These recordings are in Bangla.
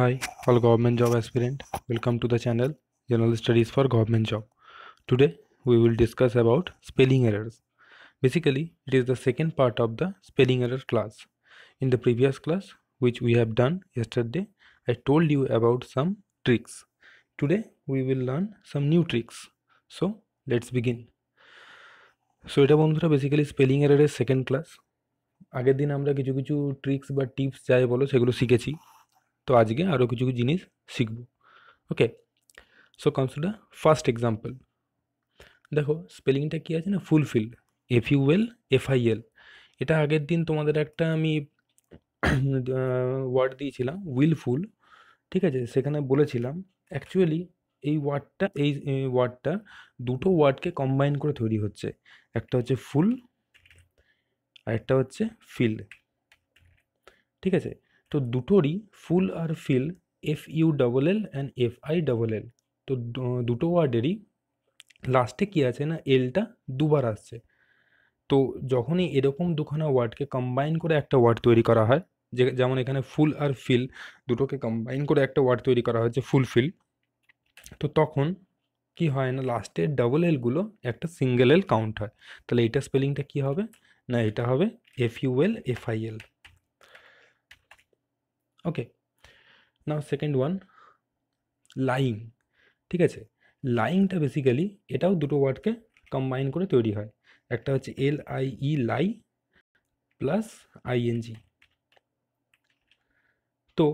Hi, all government job aspirant. Welcome to the channel General Studies for Government Job. Today we will discuss about spelling errors. Basically, it is the second part of the spelling error class. In the previous class, which we have done yesterday, I told you about some tricks. Today we will learn some new tricks. So let's begin. So এটা বন্ধুরা বেসিক্যালি স্পেলিং এররের সেকেন্ড ক্লাস। আগের দিন আমরা কিছু কিছু ট্রিক্স বা টিপস যাই বলো সেগুলো শিখেছি। তো আজকে আরও কিছু কিছু জিনিস শিখব। Okay, so comes to the first example. দেখো স্পেলিংটা কী আছে না, ফুলফিল, FUL FIL। এটা আগের দিন তোমাদের একটা আমি ওয়ার্ড দিয়েছিলাম উইলফুল, ঠিক আছে? সেখানে বলেছিলাম অ্যাকচুয়ালি এই ওয়ার্ডটা দুটো ওয়ার্ডকে কম্বাইন করে তৈরি হচ্ছে। একটা হচ্ছে ফুল আর একটা হচ্ছে ফিল, ঠিক আছে? তো দুটোরই ফুল আর ফিল FULL অ্যান্ড FILL। তো দুটো ওয়ার্ডেরই লাস্টে কী আছে না, এলটা দুবার আসছে। তো যখনই এরকম দুখানা ওয়ার্ডকে কম্বাইন করে একটা ওয়ার্ড তৈরি করা হয়, যেমন এখানে ফুল আর ফিল দুটোকে কম্বাইন করে একটা ওয়ার্ড তৈরি করা হয়েছে ফুলফিল, তো তখন কি হয় না, লাস্টের ডাবল এলগুলো একটা সিঙ্গেল এল কাউন্ট হয়। তাহলে এটা স্পেলিংটা কি হবে না, এটা হবে FULFIL। ওকে, নাও সেকেন্ড ওয়ান, লাইং। ঠিক আছে, লাইংটা বেসিক্যালি এটাও দুটো ওয়ার্ডকে কম্বাইন করে তৈরি হয়। একটা হচ্ছে LIE লাই প্লাস ING। তো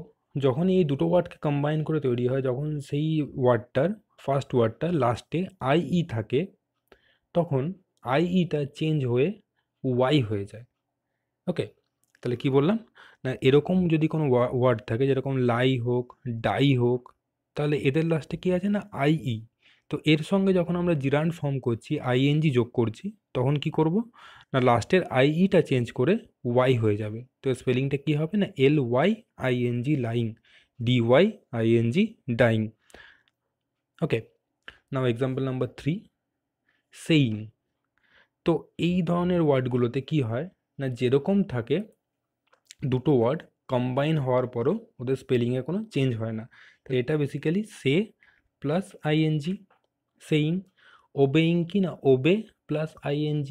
যখন এই দুটো ওয়ার্ডকে কম্বাইন করে তৈরি হয়, যখন সেই ওয়ার্ডটার ফার্স্ট ওয়ার্ডটার লাস্টে IE থাকে, তখন IEটা চেঞ্জ হয়ে ওয়াই হয়ে যায়। ওকে, তাহলে কি বললাম না, এরকম যদি কোনো ওয়ার্ড থাকে যেরকম লাই হোক, ডাই হোক, তাহলে এদের লাস্টে কি আছে না, IE। তো এর সঙ্গে যখন আমরা জিরান্ড ফর্ম করছি, ING যোগ করছি, তখন কি করব না, লাস্টের IEটা চেঞ্জ করে ওয়াই হয়ে যাবে। তো স্পেলিংটা কি হবে না, LYING লাইং, DYING ডাইং। ওকে, নাও এক্সাম্পল নাম্বার 3, সেইং। তো এই ধরনের ওয়ার্ডগুলোতে কি হয় না, যেরকম থাকে দুটো ওয়ার্ড কম্বাইন হওয়ার পরও ওদের স্পেলিংয়ে কোনো চেঞ্জ হয় না। তো এটা বেসিক্যালি সে প্লাস ING, সেইং। ওবেইং কি না, ওবে প্লাস ING।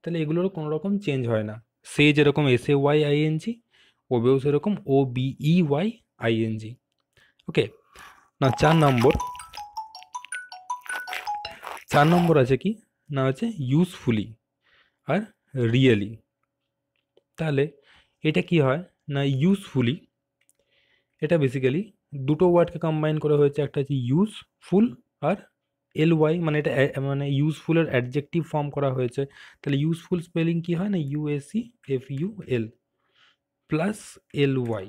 তাহলে এগুলোরও কোনো রকম চেঞ্জ হয় না। সে যেরকম SAYING, ওবেও সেরকম OBEYING। ওকে, না 4 নম্বর আছে কি না, হচ্ছে ইউজফুলি আর রিয়েলি। তাহলে এটা কি হয় না, ইউজফুলি এটা বেসিক্যালি দুটো ওয়ার্ডকে কম্বাইন করা হয়েছে, একটা হচ্ছে ইউজফুল আর LY, মানে এটা মানে ইউজফুলের অ্যাডজেক্টিভ ফর্ম করা হয়েছে। তাহলে ইউজফুল স্পেলিং কি হয় না, USEFUL প্লাস LY।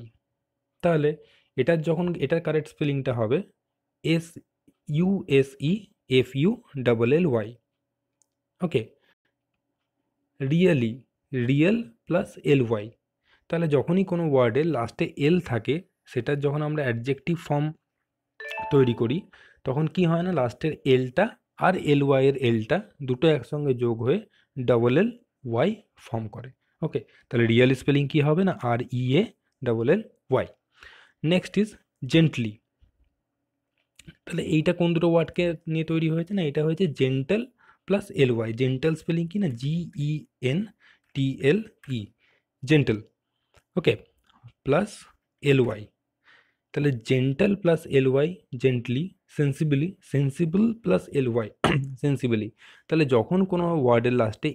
তাহলে এটার কারেক্ট স্পেলিংটা হবে SUSEFULLY। ওকে, রিয়েলি, রিয়েল প্লাস LY। তাহলে যখনই কোনো ওয়ার্ডের লাস্টে এল থাকে, সেটার যখন আমরা অ্যাডজেক্টিভ ফর্ম তৈরি করি, তখন কি হয় না, লাস্টের এলটা আর LY এর এলটা দুটো একসঙ্গে যোগ হয়ে LLY ফর্ম করে। ওকে, তাহলে রিয়েল স্পেলিং কি হবে না, REALLY। Next is gently. তাহলে এইটা কোন দুটো ওয়ার্ডকে নিয়ে তৈরি হয়েছে না, এটা হয়েছে gentle plus LY। Gentle spelling কি না, GENTLE, জেন্টাল। ওকে, প্লাস LY। তাহলে gentle plus LY, gently. Sensible plus LY, সেন্সিবলি। তাহলে যখন কোনো ওয়ার্ডের লাস্টে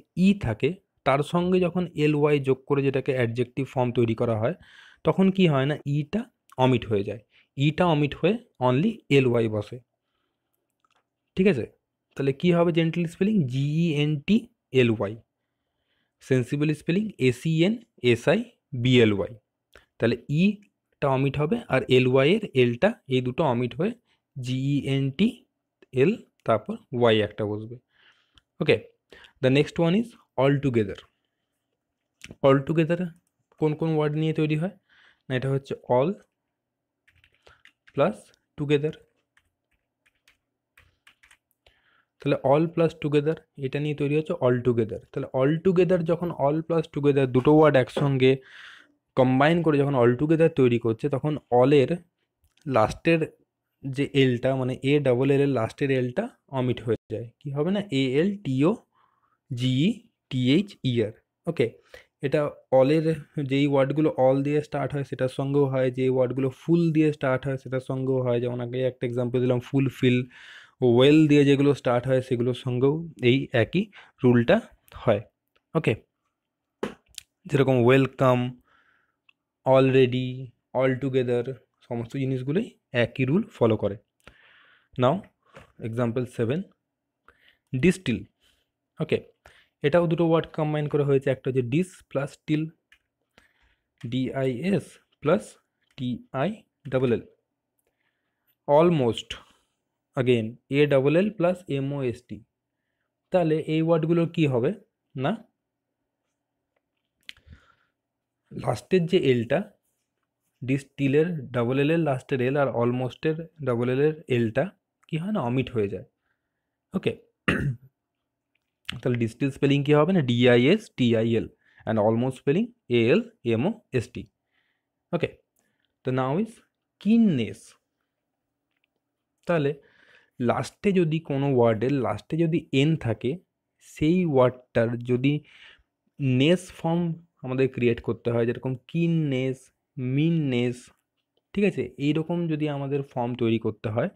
থাকে, তার সঙ্গে যখন LY যোগ করে যেটাকে অ্যাডজেক্টিভ ফর্ম তৈরি করা হয়, তখন কি হয় না, টা অমিট হয়ে যায়। টা অমিট হয়ে অনলি LY বসে। ঠিক আছে, তাহলে কি হবে gently spelling, GENTLY। Sensible spelling SENSIBLY। তাহলে টা অমিট হবে আর LY এর এলটা, এই দুটো অমিট হয়ে GENTL, তারপর Y একটা বসবে। Okay, the next one is all together. All together কোন কোন ওয়ার্ড নিয়ে তৈরি হয় না, এটা হচ্ছে অল প্লাস টুগেদার। তাহলে অল প্লাস টুগেদার এটা নিয়ে তৈরি হচ্ছে অল টুগেদার। তাহলে অল টুগেদার যখন অল প্লাস টুগেদার দুটো ওয়ার্ড একসঙ্গে কম্বাইন করে যখন অল টুগেদার তৈরি করছে, তখন অলের লাস্টের যে এলটা মানে এ ডাবল এল এর লাস্টের এলটা অমিট হয়ে যায়, কি হবে না এ এল টিও জিই টিএইচ ইয়ার। ওকে, এটা অলের যেই ওয়ার্ডগুলো অল দিয়ে স্টার্ট হয় সেটার সঙ্গেও হয়, যেই ওয়ার্ডগুলো ফুল দিয়ে স্টার্ট হয় সেটার সঙ্গেও হয়, যেমন আগে একটা এক্সাম্পল দিলাম ফুলফিল। ওয়েল দিয়ে যেগুলো স্টার্ট হয় সেগুলোর সঙ্গেও এই একই রুলটা হয়। ওকে, যেরকম ওয়েলকাম, অলরেডি, অল টুগেদার, সমস্ত জিনিসগুলোই একই রুল ফলো করে। নাও এক্সাম্পল 7, ডিস্টিল। ওকে, এটাও দুটো ওয়ার্ড কম্বাইন করে হয়েছে, একটা হচ্ছে dis plus till, D I S plus T I double L. Almost, again A double L plus M O S T. তাহলে এই ওয়ার্ডগুলোর কি হবে না লাস্টের যে এলটা ডিস্টিলের ডাবল এল এর লাস্টের এল আর অলমোস্টের ডাবল এল এর এলটা কি হয় না অমিট হয়ে যায়। ওকে, তাহলে ডিস্টিল স্পেলিং কি হবে না D I S T I L and almost spelling A L M O S T. Okay, তো নাও ইজ কিননেস। তাহলে লাস্টে যদি কোনো ওয়ার্ডের লাস্টে যদি এন থাকে, সেই ওয়ার্ডটার যদি নেস ফর্ম আমাদের ক্রিয়েট করতে হয়, যেরকম কিননেস, মিননেস, ঠিক আছে, এইরকম যদি আমাদের ফর্ম তৈরি করতে হয়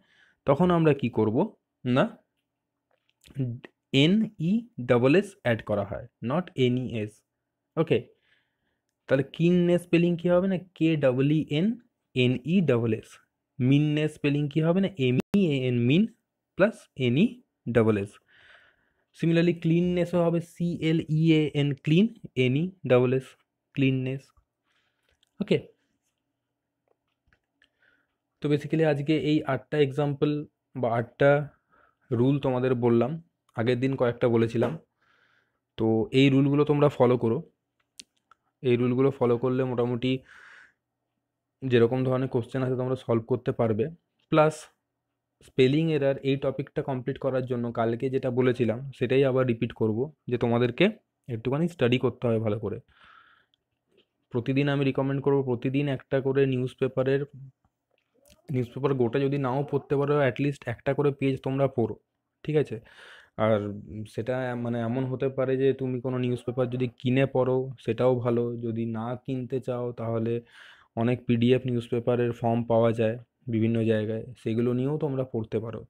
তখন আমরা কি করব না N E double S add করা হয়, not N E S. Okay, তাহলে কিননেস স্পেলিং কী হবে না K double E N N E double S. Meanness spelling কী হবে না M E N mean plus N E double S. Similarly ক্লিননেসও হবে C L E A N clean N E double S, cleanness. Okay, তো বেসিক্যালি আজকে এই 8টা এক্সাম্পল বা 8টা রুল তোমাদের বললাম, আগের দিন কয়েকটা বলেছিলাম। তো এই রুলগুলো তোমরা ফলো করো, এই রুলগুলো ফলো করলে মোটামুটি যেরকম ধরনের কোশ্চেন আছে তোমরা সলভ করতে পারবে। প্লাস স্পেলিং এরার এই টপিকটা কমপ্লিট করার জন্য কালকে যেটা বলেছিলাম সেটাই আবার রিপিট করব, যে তোমাদেরকে একটুখানি স্টাডি করতে হবে ভালো করে। প্রতিদিন আমি রিকমেন্ড করব প্রতিদিন একটা করে নিউজ পেপার গোটা যদি নাও পড়তে পারো অ্যাটলিস্ট একটা করে পেজ তোমরা পড়ো, ঠিক আছে। আর সেটা মানে এমন হতে পারে যে তুমি কোনো নিউজ পেপার যদি কিনে পড়ো সেটাও ভালো, যদি না কিনতে চাও তাহলে অনেক পিডিএফ নিউজ পেপারের ফর্ম পাওয়া যায় বিভিন্ন জায়গায়, সেগুলো নিয়েও তোমরা পড়তে পারো।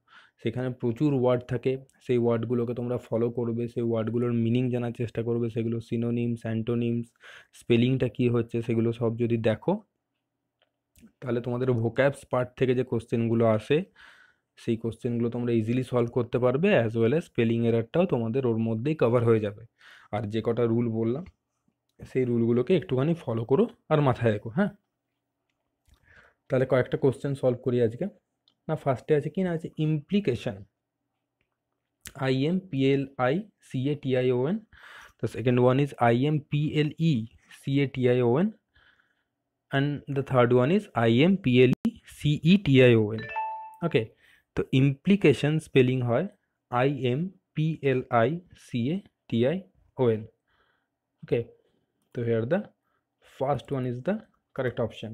সেখানে প্রচুর ওয়ার্ড থাকে, সেই ওয়ার্ডগুলোকে তোমরা ফলো করবে, সেই ওয়ার্ডগুলোর মিনিং জানার চেষ্টা করবে, সেগুলো সিনোনিমস, অ্যান্টোনিমস, স্পেলিংটা কী হচ্ছে সেগুলো সব যদি দেখো তাহলে তোমাদের ভোক্যাবস পার্ট থেকে যে কোশ্চেনগুলো আসে সেই কোশ্চেনগুলো তোমরা ইজিলি সলভ করতে পারবে, অ্যাজ ওয়েল অ্যাজ স্পেলিং এরারটাও তোমাদের ওর মধ্যেই কভার হয়ে যাবে। আর যে কটা রুল বললাম সেই রুলগুলোকে একটুখানি ফলো করো আর মাথায় রেখো, হ্যাঁ। তাহলে কয়েকটা কোশ্চেন সলভ করি আজকে। না ফার্স্টে আছে কি না আছে implication, I M P L I C A T I O N. The second one is IMPLECATION, and the third one is IMPLECETION. Okay, তো implication spelling হয় IMPLICATION. Okay, so here the first one is the correct option.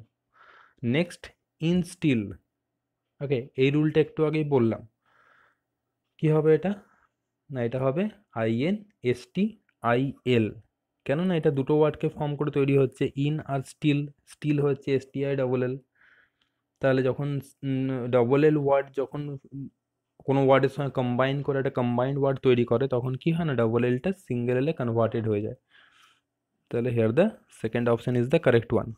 Next, instill. Okay, এই রুলটা একটু আগেই বললাম, কি হবে এটা না এটা হবে INSTIL। কেননা এটা দুটো ওয়ার্ডকে ফর্ম করে তৈরি হচ্ছে, ইন আর স্টিল, স্টিল হচ্ছে STI ডাবল এল। তাহলে যখন ডবল এল ওয়ার্ড যখন কোনো ওয়ার্ডের সঙ্গে কম্বাইন করে একটা কম্বাইন্ড ওয়ার্ড তৈরি করে তখন কি হয় না ডবল এলটা সিঙ্গেল এলে কনভার্টেড হয়ে যায়। তাহলে here the second option is the correct one.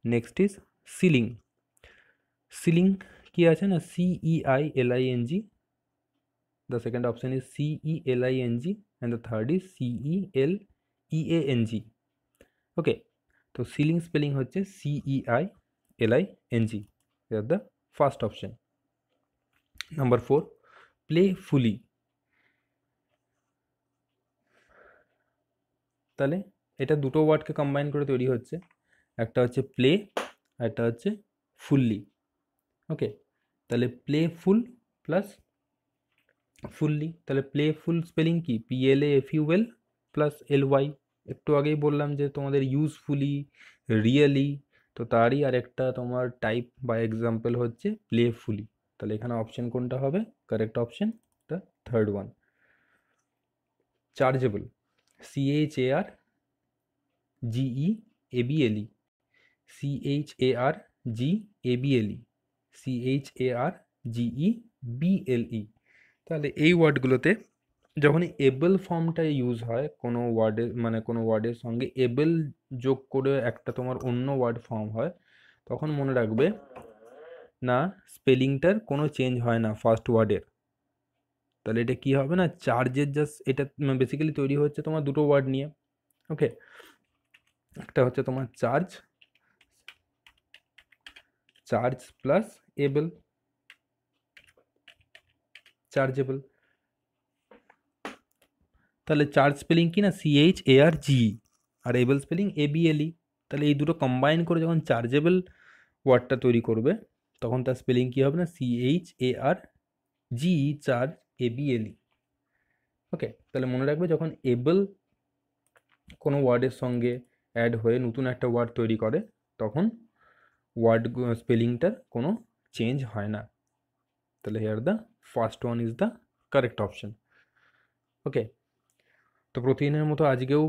Next is ceiling. Ceiling কি আছে না CEILING, the second option is CELING and the third is CELEANG. Okay, তো সিলিং স্পেলিং হচ্ছে CEILING, that's the first option. Number 4, playfully. তাহলে এটা দুটো ওয়ার্ডকে কম্বাইন করে তৈরি হচ্ছে, একটা হচ্ছে প্লে একটা হচ্ছে ফুললি। ওকে, তাহলে প্লেফুল প্লাস ফুললি, তাহলে প্লেফুল স্পেলিং কি PLAFUL প্লাস LY। একটু আগেই বললাম যে তোমাদের ইউজফুলি, রিয়েলি, তো তারই আরেকটা তোমার টাইপ বা এক্সাম্পল হচ্ছে প্লেফুলি। তাহলে এখানে অপশন কোনটা হবে? Correct option the third one, chargeable, CHARGEABLE, CHARGABLE, CHARGEBLE। তাহলে এই ওয়ার্ডগুলোতে যখনই এবল ফর্মটা ইউজ হয় কোনো ওয়ার্ডের, মানে কোনো ওয়ার্ডের সঙ্গে এবল যোগ করে একটা তোমার অন্য ওয়ার্ড ফর্ম হয়, তখন মনে রাখবে না স্পেলিংটার কোনো চেঞ্জ হয় না ফার্স্ট ওয়ার্ডের। তাহলে এটা কি হবে না, চার্জের জাস্ট এটা বেসিক্যালি তৈরি হচ্ছে তোমার দুটো ওয়ার্ড নিয়ে। ওকে, একটা হচ্ছে তোমার charge, charge plus able, chargeable. তাহলে চার্জ স্পেলিং কি না CHARGE, আর এবল স্পেলিং ABLE। তাহলে এই দুটো কম্বাইন করে যখন চার্জেবল ওয়ার্ডটা তৈরি করবে, তখন তার স্পেলিং কী হবে না CHARGE, চার্জ ABLE। ওকে, তাহলে মনে রাখবে যখন এবল কোনো ওয়ার্ডের সঙ্গে অ্যাড হয়ে নতুন একটা ওয়ার্ড তৈরি করে, তখন ওয়ার্ড স্পেলিংটার কোনো চেঞ্জ হয় না। তাহলে here the first one is the correct option. Okay, তো প্রতিদিনের মতো আজকেও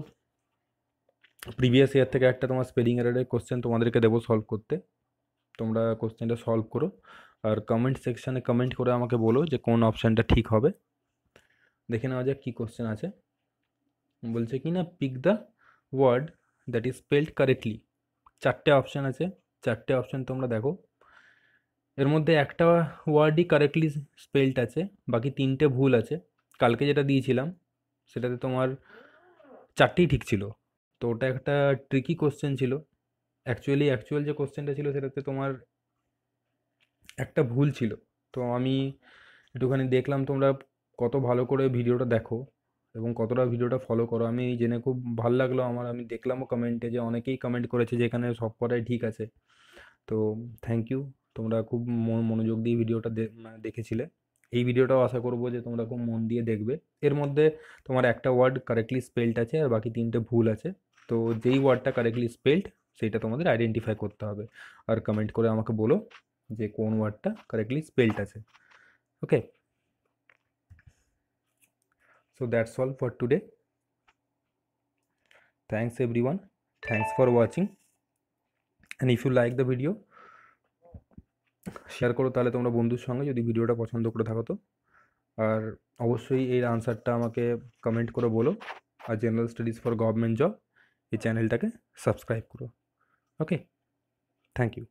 প্রিভিয়াস ইয়ার থেকে একটা তোমার স্পেলিং এরারের কোশ্চেন তোমাদেরকে দেবো সলভ করতে। তোমরা কোশ্চেনটা সলভ করো আর কমেন্ট সেকশানে কমেন্ট করে আমাকে বলো যে কোন অপশানটা ঠিক হবে। দেখে নেওয়া যাক কী কোশ্চেন আছে। বলছে কি না pick the word that is spelled correctly. চারটে অপশান আছে, চারটে অপশান তোমরা দেখো। এর মধ্যে একটা ওয়ার্ডই কারেক্টলি স্পেলড আছে, বাকি তিনটে ভুল আছে। কালকে যেটা দিয়েছিলাম সেটাতে তোমার চারটেই ঠিক ছিল, তো ওটা একটা ট্রিকি কোশ্চেন ছিল। অ্যাকচুয়াল যে কোশ্চেনটা ছিল সেটাতে তোমার একটা ভুল ছিল। তো আমি একটুখানি দেখলাম তোমরা কত ভালো করে ভিডিওটা দেখো এবং কতটা ভিডিওটা ফলো করো, আমি জেনে খুব ভালো লাগলো আমার। আমি দেখলামও কমেন্টে যে অনেকেই কমেন্ট করেছে যে এখানে সব কটাই ঠিক আছে। তো থ্যাংক ইউ, তোমরা খুব মনোযোগ দিয়ে ভিডিওটা দেখেছিলে। এই ভিডিওটাও আশা করবো যে তোমরা খুব মন দিয়ে দেখবে। এর মধ্যে তোমার একটা ওয়ার্ড কারেক্টলি স্পেলড আছে আর বাকি তিনটে ভুল আছে। তো যেই ওয়ার্ডটা কারেক্টলি স্পেলড সেইটা তোমাদের আইডেন্টিফাই করতে হবে আর কমেন্ট করে আমাকে বলো যে কোন ওয়ার্ডটা কারেক্টলি স্পেলড আছে। ওকে, so that's all for today. Thanks everyone, thanks for watching, and if you like the video share করো তাহলে তোমরা বন্ধুর সঙ্গে, যদি ভিডিওটা পছন্দ করে থাকো তো। আর অবশ্যই এর আনসারটা আমাকে কমেন্ট করে বলো। আর general studies for government job এই চ্যানেলটাকে সাবস্ক্রাইব করো। Okay, thank you.